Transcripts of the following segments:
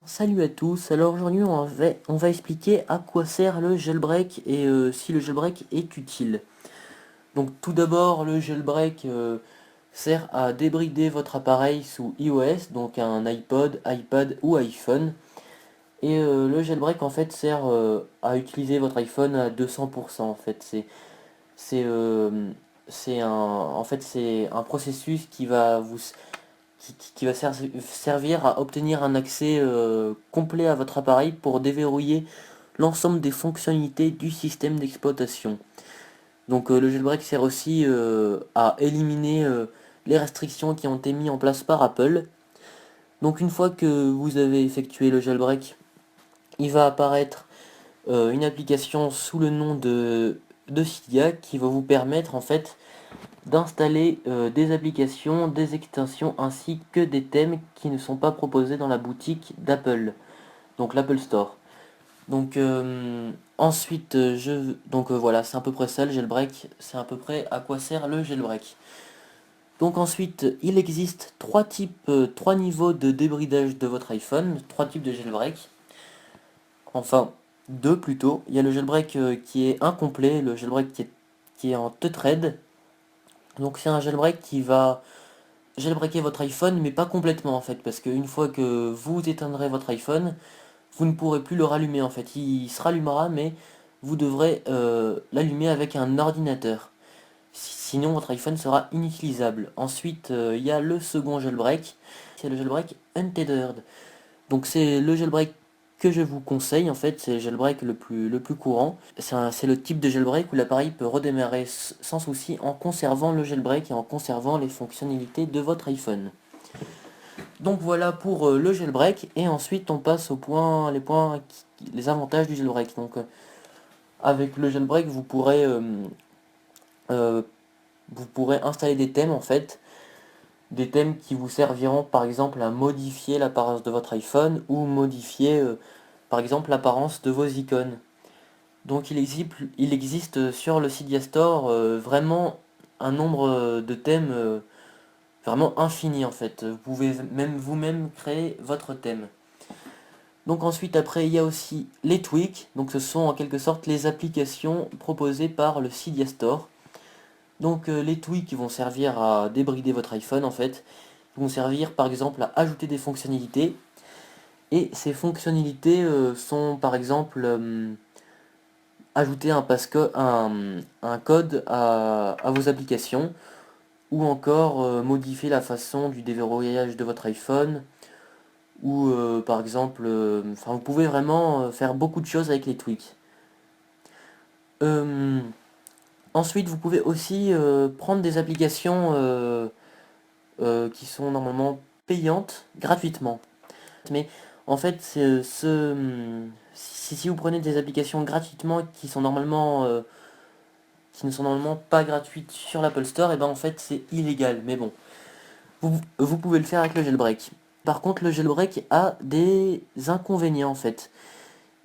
Salut à tous, alors aujourd'hui on va expliquer à quoi sert le jailbreak et si le jailbreak est utile. Donc tout d'abord le jailbreak sert à débrider votre appareil sous iOS, donc un iPod, iPad ou iPhone. Et le jailbreak en fait sert à utiliser votre iPhone à 200% en fait. C'est euh, c'est un processus qui va servir à obtenir un accès complet à votre appareil pour déverrouiller l'ensemble des fonctionnalités du système d'exploitation. Donc le jailbreak sert aussi à éliminer les restrictions qui ont été mises en place par Apple. Donc une fois que vous avez effectué le jailbreak, il va apparaître une application sous le nom de Cydia qui va vous permettre en fait d'installer des applications, des extensions ainsi que des thèmes qui ne sont pas proposés dans la boutique d'Apple, donc l'Apple Store. Donc ensuite, voilà, c'est à peu près ça le jailbreak, c'est à peu près à quoi sert le jailbreak. Donc ensuite, il existe trois niveaux de débridage de votre iPhone, trois types de jailbreak. Enfin, deux plutôt. Il y a le jailbreak qui est incomplet, le jailbreak qui est en Tethread. Donc c'est un jailbreak qui va jailbreaker votre iPhone, mais pas complètement en fait, parce qu'une fois que vous éteindrez votre iPhone, vous ne pourrez plus le rallumer en fait. Il se rallumera, mais vous devrez l'allumer avec un ordinateur. Sinon, votre iPhone sera inutilisable. Ensuite, il y a le second jailbreak, c'est le jailbreak untethered. Donc c'est le jailbreak que je vous conseille en fait, c'est le jailbreak le plus courant. C'est le type de jailbreak où l'appareil peut redémarrer sans souci en conservant le jailbreak et en conservant les fonctionnalités de votre iPhone. Donc voilà pour le jailbreak et ensuite on passe les avantages du jailbreak. Donc avec le jailbreak euh, vous pourrez installer des thèmes en fait, des thèmes qui vous serviront par exemple à modifier l'apparence de votre iPhone ou modifier par exemple l'apparence de vos icônes. Donc il existe sur le Cydia Store vraiment un nombre de thèmes vraiment infini en fait. Vous pouvez même vous-même créer votre thème. Donc ensuite après il y a aussi les tweaks, donc ce sont en quelque sorte les applications proposées par le Cydia Store. Donc les tweaks vont servir à débrider votre iPhone en fait. Ils vont servir par exemple à ajouter des fonctionnalités. Et ces fonctionnalités sont par exemple ajouter un code à vos applications ou encore modifier la façon du déverrouillage de votre iPhone ou par exemple, vous pouvez vraiment faire beaucoup de choses avec les tweaks. Euh, Ensuite, vous pouvez aussi prendre des applications qui sont normalement payantes gratuitement. Mais en fait, si vous prenez des applications gratuitement qui ne sont normalement pas gratuites sur l'Apple Store, et ben en fait c'est illégal. Mais bon, vous pouvez le faire avec le jailbreak. Par contre, le jailbreak a des inconvénients en fait.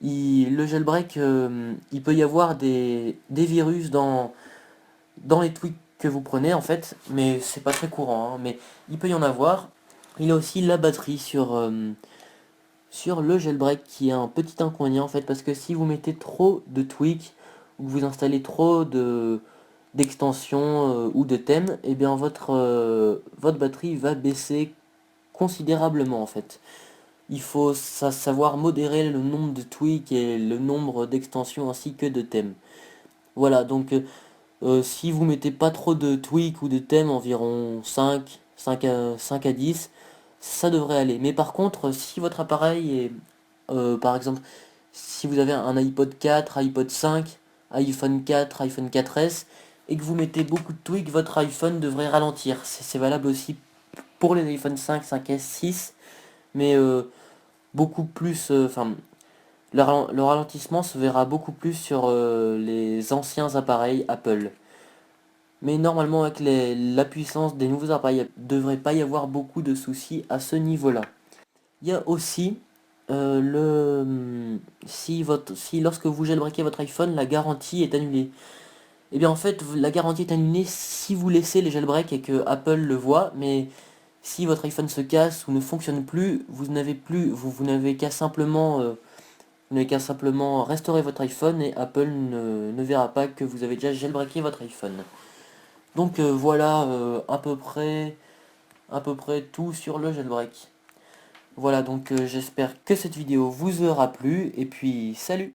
Le jailbreak, il peut y avoir des virus dans les tweaks que vous prenez en fait, mais c'est pas très courant, hein, mais il peut y en avoir. Il y a aussi la batterie sur le jailbreak qui est un petit inconvénient en fait, parce que si vous mettez trop de tweaks ou que vous installez trop d'extensions ou de thèmes, et bien votre batterie va baisser considérablement en fait. Il faut savoir modérer le nombre de tweaks et le nombre d'extensions ainsi que de thèmes. Voilà, donc si vous mettez pas trop de tweaks ou de thèmes, environ 5 à 10, ça devrait aller. Mais par contre, si votre appareil est, par exemple, si vous avez un iPod 4, iPod 5, iPhone 4, iPhone 4S, et que vous mettez beaucoup de tweaks, votre iPhone devrait ralentir. C'est valable aussi pour les iPhone 5, 5S, 6, mais beaucoup plus, le ralentissement se verra beaucoup plus sur les anciens appareils Apple. Mais normalement, avec la puissance des nouveaux appareils, il ne devrait pas y avoir beaucoup de soucis à ce niveau-là. Il y a aussi si lorsque vous jailbreakez votre iPhone, la garantie est annulée. Et bien en fait, la garantie est annulée si vous laissez les jailbreaks et que Apple le voit, mais Si votre iPhone se casse ou ne fonctionne plus, vous n'avez qu'à simplement restaurer votre iPhone et Apple ne verra pas que vous avez déjà jailbreaké votre iPhone. Donc voilà à peu près tout sur le jailbreak. Voilà, donc j'espère que cette vidéo vous aura plu, et puis salut!